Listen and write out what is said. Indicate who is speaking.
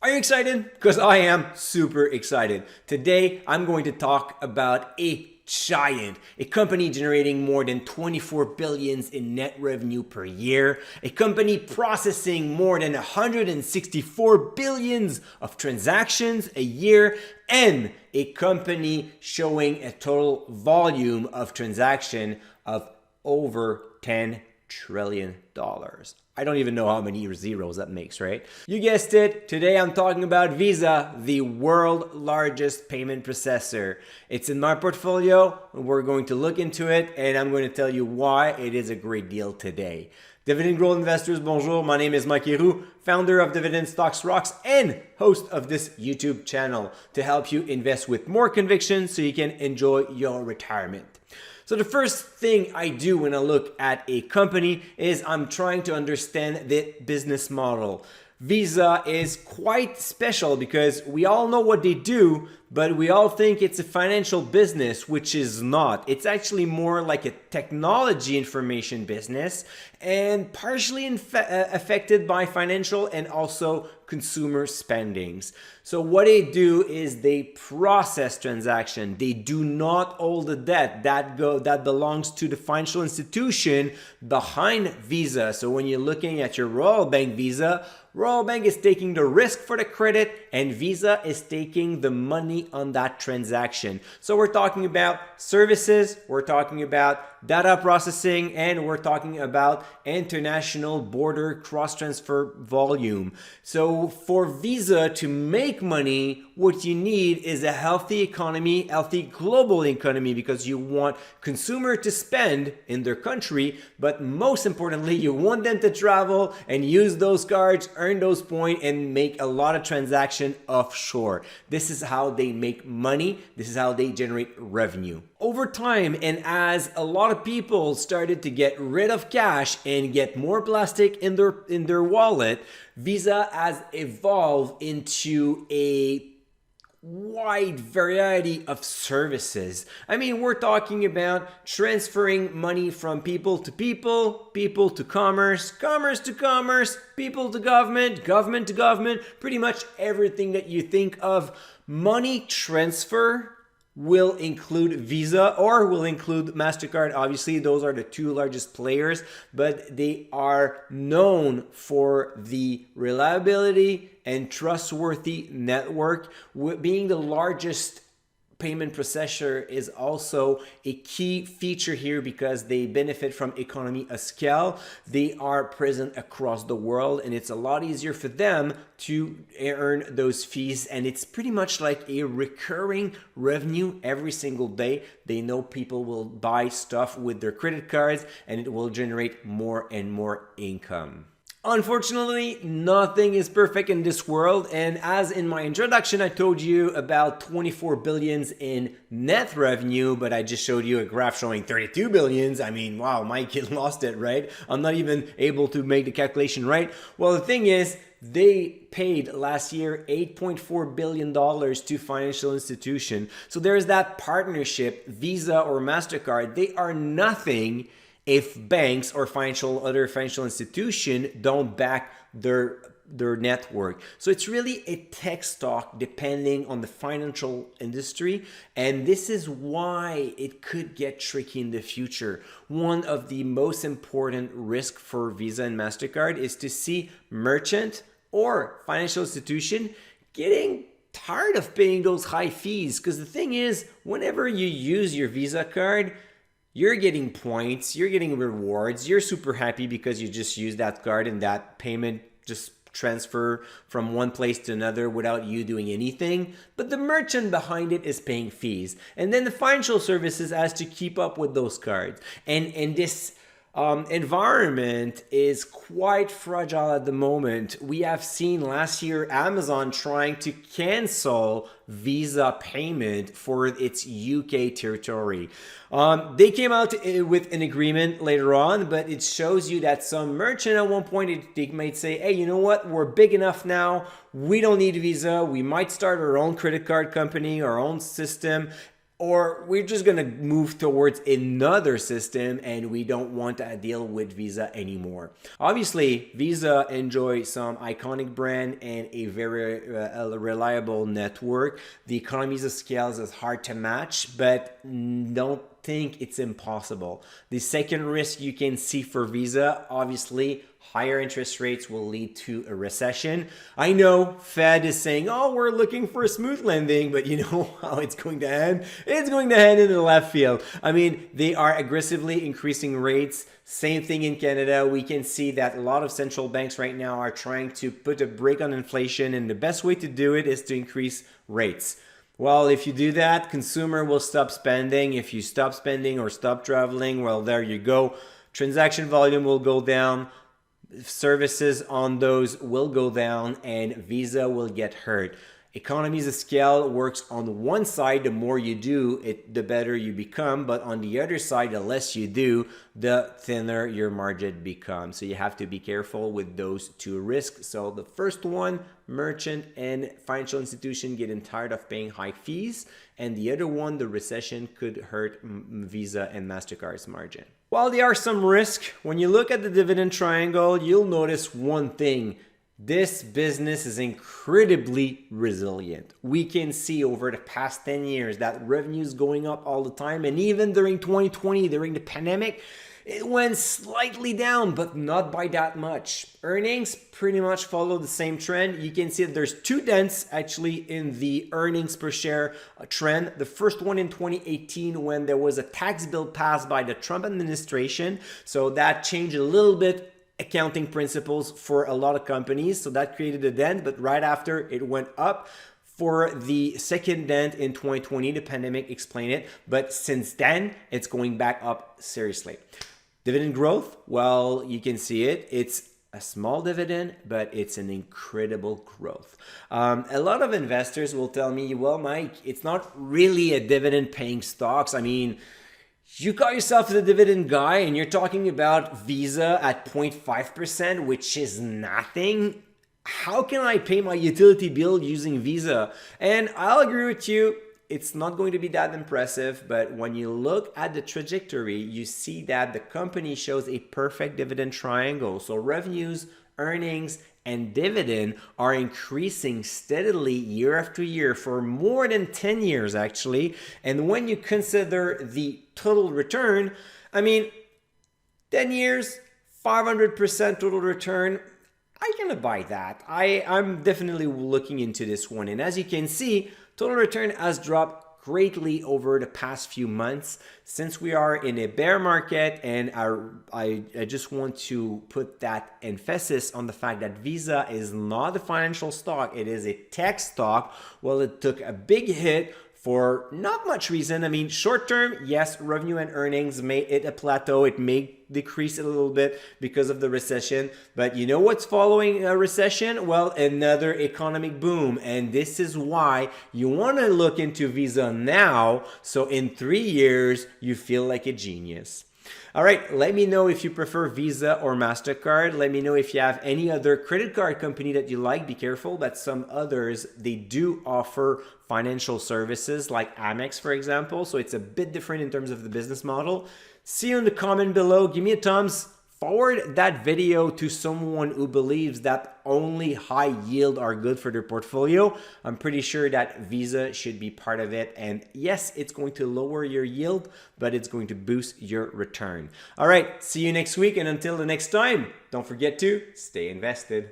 Speaker 1: Are you excited? Because I am super excited. Today, I'm going to talk about a giant, a company generating more than 24 billions in net revenue per year, a company processing more than 164 billions of transactions a year, and a company showing a total volume of transaction of over $10 trillion. I don't even know how many zeros that makes, right? You guessed it. Today I'm talking about Visa, the world's largest payment processor. It's in my portfolio. We're going to look into it and I'm going to tell you why it is a great deal today. Dividend Growth investors, bonjour. My name is Mike Héroux, founder of Dividend Stocks Rocks and host of this YouTube channel to help you invest with more conviction so you can enjoy your retirement. So the first thing I do when I look at a company is I'm trying to understand the business model. Visa is quite special because we all know what they do, but we all think it's a financial business, which is not. It's actually more like a technology information business and partially affected by financial and also consumer spendings. So what they do is they process transaction. They do not hold the debt that belongs to the financial institution behind Visa. So when you're looking at your Royal Bank Visa, Royal Bank is taking the risk for the credit and Visa is taking the money on that transaction. So we're talking about services, we're talking about data processing, and we're talking about international border cross-transfer volume. So for Visa to make money, what you need is a healthy economy, healthy global economy, because you want consumer to spend in their country, but most importantly, you want them to travel and use those cards, earn those points, and make a lot of transaction offshore. This is how they make money. This is how they generate revenue. Over time, and as a lot of people started to get rid of cash and get more plastic in their wallet, Visa has evolved into a wide variety of services. I mean, we're talking about transferring money from people to people, people to commerce, commerce to commerce, people to government, government to government, pretty much everything that you think of. Money transfer will include Visa or will include MasterCard. Obviously, those are the two largest players, but they are known for the reliability and trustworthy network. Being the largest payment processor is also a key feature here because they benefit from economy of scale. They are present across the world and it's a lot easier for them to earn those fees, and it's pretty much like a recurring revenue every single day. They know people will buy stuff with their credit cards and it will generate more and more income. Unfortunately, nothing is perfect in this world, and as in my introduction, I told you about 24 billions in net revenue, but I just showed you a graph showing 32 billions. I mean, wow, my kid lost it, right? I'm not even able to make the calculation right. Well, the thing is, they paid last year $8.4 billion to financial institutions. So there's that partnership, Visa or MasterCard. They are nothing if banks or other financial institution don't back their network. So it's really a tech stock depending on the financial industry, and this is why it could get tricky in the future. One of the most important risks for Visa and MasterCard is to see merchant or financial institution getting tired of paying those high fees, because the thing is, whenever you use your Visa card, you're getting points, you're getting rewards, you're super happy because you just use that card and that payment just transfer from one place to another without you doing anything. But the merchant behind it is paying fees. And then the financial services has to keep up with those cards. And this environment is quite fragile at the moment. We have seen last year Amazon trying to cancel Visa payment for its UK territory. They came out with an agreement later on, but it shows you that some merchant at one point, they might say, hey, you know what? We're big enough now. We don't need Visa. We might start our own credit card company, our own system. or we're just going to move towards another system and we don't want to deal with Visa anymore. Obviously, Visa enjoys some iconic brand and a very reliable network. The economies of scale is hard to match, but don't think it's impossible. The second risk you can see for Visa, obviously, higher interest rates will lead to a recession. I know Fed is saying, oh, we're looking for a smooth landing, but you know how it's going to end? It's going to end in the left field. I mean, they are aggressively increasing rates. Same thing in Canada. We can see that a lot of central banks right now are trying to put a brake on inflation, and the best way to do it is to increase rates. Well, if you do that, consumer will stop spending. If you stop spending or stop traveling, well, there you go. Transaction volume will go down. Services on those will go down and Visa will get hurt. Economies of scale works on one side. The more you do it, the better you become. But on the other side, the less you do, the thinner your margin becomes. So you have to be careful with those two risks. So the first one, merchant and financial institution getting tired of paying high fees. And the other one, the recession could hurt Visa and MasterCard's margin. While there are some risks, when you look at the dividend triangle, you'll notice one thing. This business is incredibly resilient. We can see over the past 10 years that revenue is going up all the time. And even during 2020, during the pandemic, it went slightly down, but not by that much. Earnings pretty much follow the same trend. You can see that there's two dents actually in the earnings per share trend. The first one in 2018 when there was a tax bill passed by the Trump administration. So that changed a little bit accounting principles for a lot of companies. So that created a dent, but right after it went up. For the second dent in 2020, the pandemic explained it, but since then, it's going back up seriously. Dividend growth, well, you can see it. It's a small dividend, but it's an incredible growth. A lot of investors will tell me, well, Mike, it's not really a dividend paying stocks. I mean, you call yourself the dividend guy and you're talking about Visa at 0.5%, which is nothing. How can I pay my utility bill using Visa? And I'll agree with you, it's not going to be that impressive, but when you look at the trajectory, you see that the company shows a perfect dividend triangle. So revenues, earnings, and dividend are increasing steadily year after year for more than 10 years actually. And when you consider the total return, I mean, 10 years, 500% total return, I can buy that. I'm definitely looking into this one. And as you can see, total return has dropped greatly over the past few months since we are in a bear market, and I just want to put that emphasis on the fact that Visa is not a financial stock, it is a tech stock. Well, it took a big hit for not much reason. I mean, short term, yes, revenue and earnings may hit a plateau. It may decrease a little bit because of the recession. But you know what's following a recession? Well, another economic boom. And this is why you want to look into Visa now. So in 3 years, you feel like a genius. All right, let me know if you prefer Visa or MasterCard. Let me know if you have any other credit card company that you like. Be careful that some others, they do offer financial services like Amex, for example. So it's a bit different in terms of the business model. See you in the comment below. Give me a thumbs. Forward that video to someone who believes that only high yield are good for their portfolio. I'm pretty sure that Visa should be part of it. And yes, it's going to lower your yield, but it's going to boost your return. All right, see you next week. And until the next time, don't forget to stay invested.